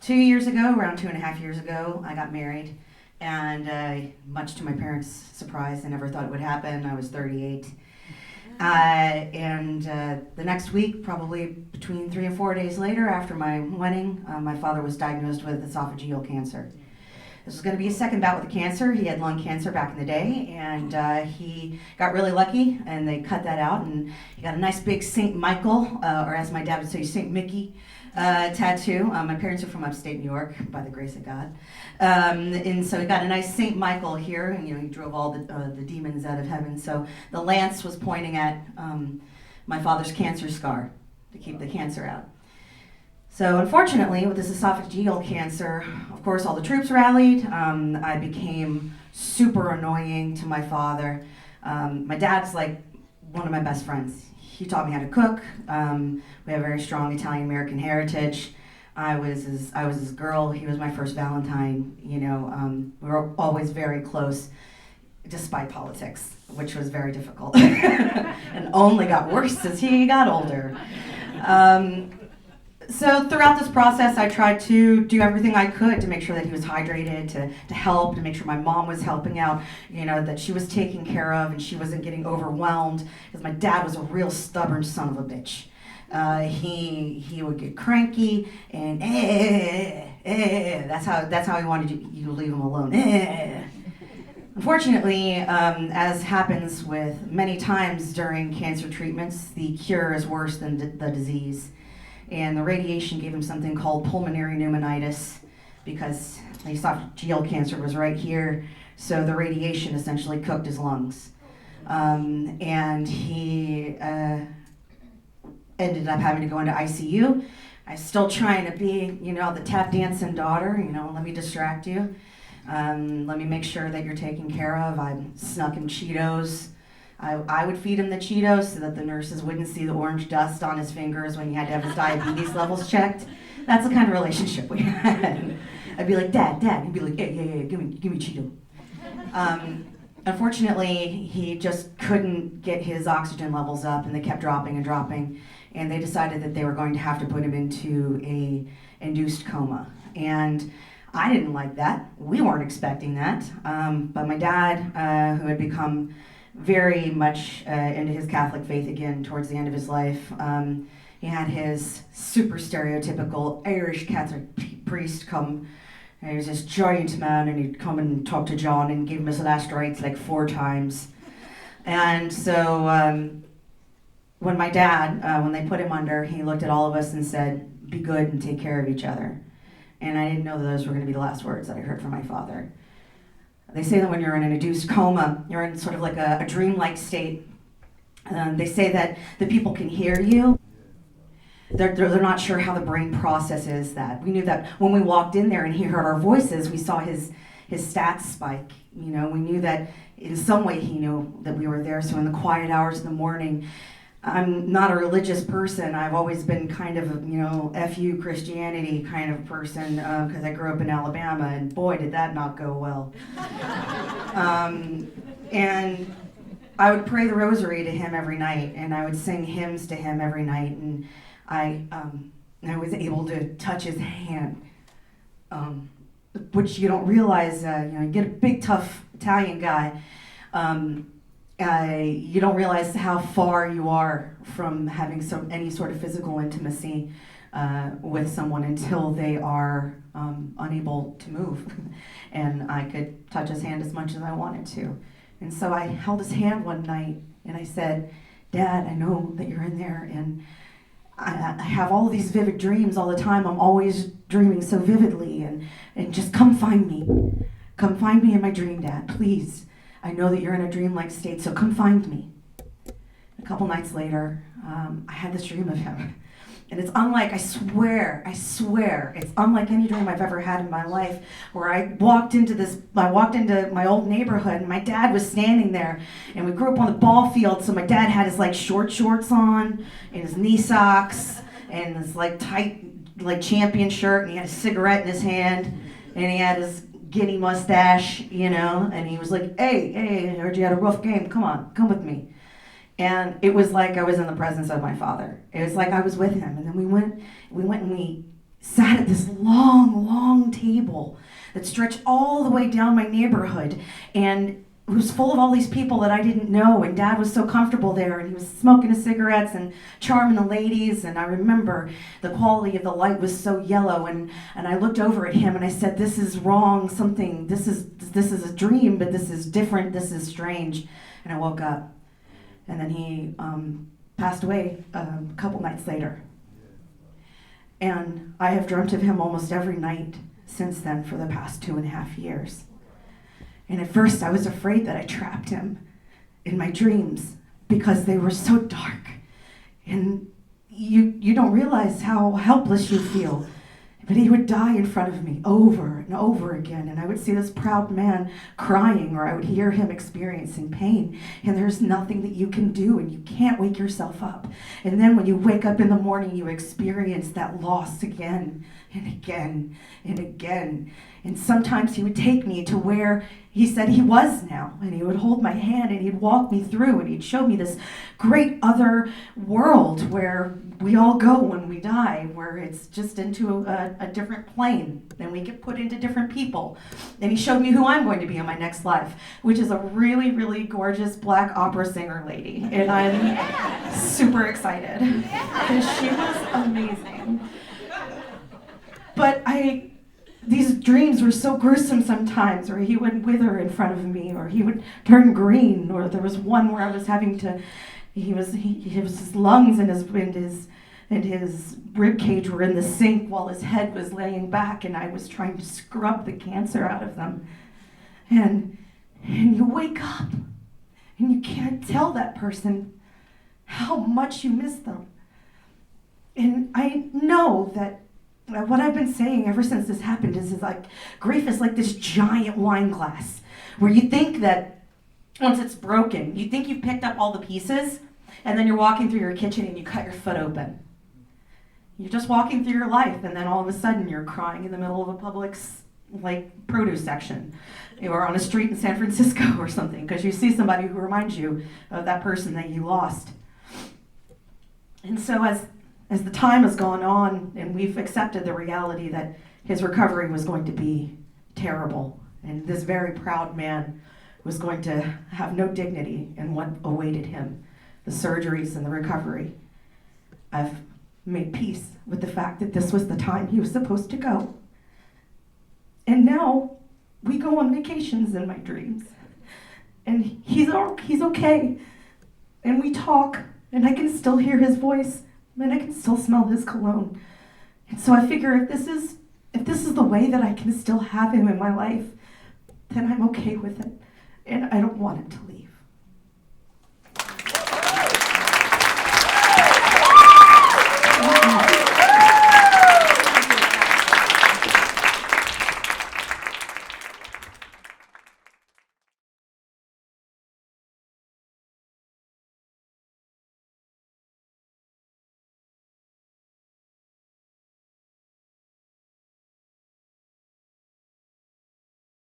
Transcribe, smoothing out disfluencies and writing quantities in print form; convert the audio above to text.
2 years ago, around 2.5 years ago, I got married. And much to my parents' surprise, I never thought it would happen. I was 38. And the next week, probably between 3 and 4 days later after my wedding, my father was diagnosed with esophageal cancer. This was going to be his second bout with the cancer. He had lung cancer back in the day, and he got really lucky, and they cut that out, and he got a nice big St. Michael, or as my dad would say, St. Mickey tattoo. My parents are from upstate New York, by the grace of God. And so he got a nice St. Michael here, and he drove all the demons out of heaven. So the lance was pointing at my father's cancer scar to keep the cancer out. So unfortunately, with this esophageal cancer, of course, all the troops rallied. I became super annoying to my father. My dad's like one of my best friends. He taught me how to cook. We have a very strong Italian-American heritage. I was his girl. He was my first Valentine. We were always very close, despite politics, which was very difficult, and only got worse as he got older. So throughout this process, I tried to do everything I could to make sure that he was hydrated, to help, to make sure my mom was helping out, that she was taken care of and she wasn't getting overwhelmed, because my dad was a real stubborn son of a bitch. He would get cranky and that's how he wanted you to leave him alone. Unfortunately, as happens with many times during cancer treatments, the cure is worse than the disease. And the radiation gave him something called pulmonary pneumonitis, because the esophageal cancer was right here, so the radiation essentially cooked his lungs. And he ended up having to go into ICU. I was still trying to be, the tap dancing daughter, let me distract you. Let me make sure that you're taken care of. I snuck him Cheetos. I would feed him the Cheetos so that the nurses wouldn't see the orange dust on his fingers when he had to have his diabetes levels checked. That's the kind of relationship we had. I'd be like, Dad. He'd be like, yeah, give me Cheeto. Unfortunately, he just couldn't get his oxygen levels up, and they kept dropping and dropping. And they decided that they were going to have to put him into a induced coma. And I didn't like that. We weren't expecting that. But my dad, who had become very much into his Catholic faith again towards the end of his life. He had his super stereotypical Irish Catholic priest come. And he was this giant man, and he'd come and talk to John and give him his last rites like 4 times. And so when my dad, when they put him under, he looked at all of us and said, "Be good and take care of each other." And I didn't know that those were going to be the last words that I heard from my father. They say that when you're in an induced coma, you're in sort of like a dreamlike state. They say that the people can hear you. They're not sure how the brain processes that. We knew that when we walked in there and he heard our voices, we saw his stats spike. We knew that in some way he knew that we were there. So in the quiet hours of the morning, I'm not a religious person. I've always been kind of F you Christianity kind of person, because I grew up in Alabama, and boy, did that not go well. And I would pray the rosary to him every night, and I would sing hymns to him every night, and I was able to touch his hand, which you don't realize. You get a big, tough Italian guy. You don't realize how far you are from having any sort of physical intimacy with someone until they are unable to move. And I could touch his hand as much as I wanted to. And so I held his hand one night and I said, "Dad, I know that you're in there, and I have all these vivid dreams all the time. I'm always dreaming so vividly, and just come find me. Come find me in my dream, Dad, please. I know that you're in a dreamlike state, so come find me." A couple nights later, I had this dream of him. And it's unlike, I swear, it's unlike any dream I've ever had in my life, where I walked into my old neighborhood, and my dad was standing there, and we grew up on the ball field, so my dad had his short shorts on, and his knee socks, and his tight champion shirt, and he had a cigarette in his hand, and he had his guinea mustache, and he was like, hey, I heard you had a rough game, come with me. And it was like I was in the presence of my father. It was like I was with him. And then we went and we sat at this long, long table that stretched all the way down my neighborhood, and it was full of all these people that I didn't know, and Dad was so comfortable there, and he was smoking his cigarettes and charming the ladies, and I remember the quality of the light was so yellow, and I looked over at him and I said, this is wrong, this is a dream, but this is different, this is strange. And I woke up, and then he passed away a couple nights later. And I have dreamt of him almost every night since then for the past 2.5 years. And at first I was afraid that I trapped him in my dreams because they were so dark. And you don't realize how helpless you feel. But he would die in front of me over and over again. And I would see this proud man crying, or I would hear him experiencing pain. And there's nothing that you can do, and you can't wake yourself up. And then when you wake up in the morning, you experience that loss again and again and again. And sometimes he would take me to where he said he was now, and he would hold my hand and he'd walk me through, and he'd show me this great other world where we all go when we die, where it's just into a different plane, and we get put into different people. And he showed me who I'm going to be in my next life, which is a really, really gorgeous black opera singer lady, and I'm super excited because she was amazing. But these dreams were so gruesome sometimes, or he would wither in front of me, or he would turn green, or there was one where I was having to, his lungs and his rib cage were in the sink while his head was laying back, and I was trying to scrub the cancer out of them. And you wake up, and you can't tell that person how much you miss them. And I know that what I've been saying ever since this happened is like, grief is like this giant wine glass where you think that once it's broken, you think you've picked up all the pieces, and then you're walking through your kitchen and you cut your foot open. You're just walking through your life, and then all of a sudden you're crying in the middle of a Publix produce section, or on a street in San Francisco or something, because you see somebody who reminds you of that person that you lost. And so as the time has gone on, and we've accepted the reality that his recovery was going to be terrible, and this very proud man was going to have no dignity in what awaited him, the surgeries and the recovery, I've made peace with the fact that this was the time he was supposed to go. And now we go on vacations in my dreams, and he's okay, and we talk, and I can still hear his voice, and I can still smell his cologne. And so I figure if this is the way that I can still have him in my life, then I'm okay with it. And I don't want him to leave.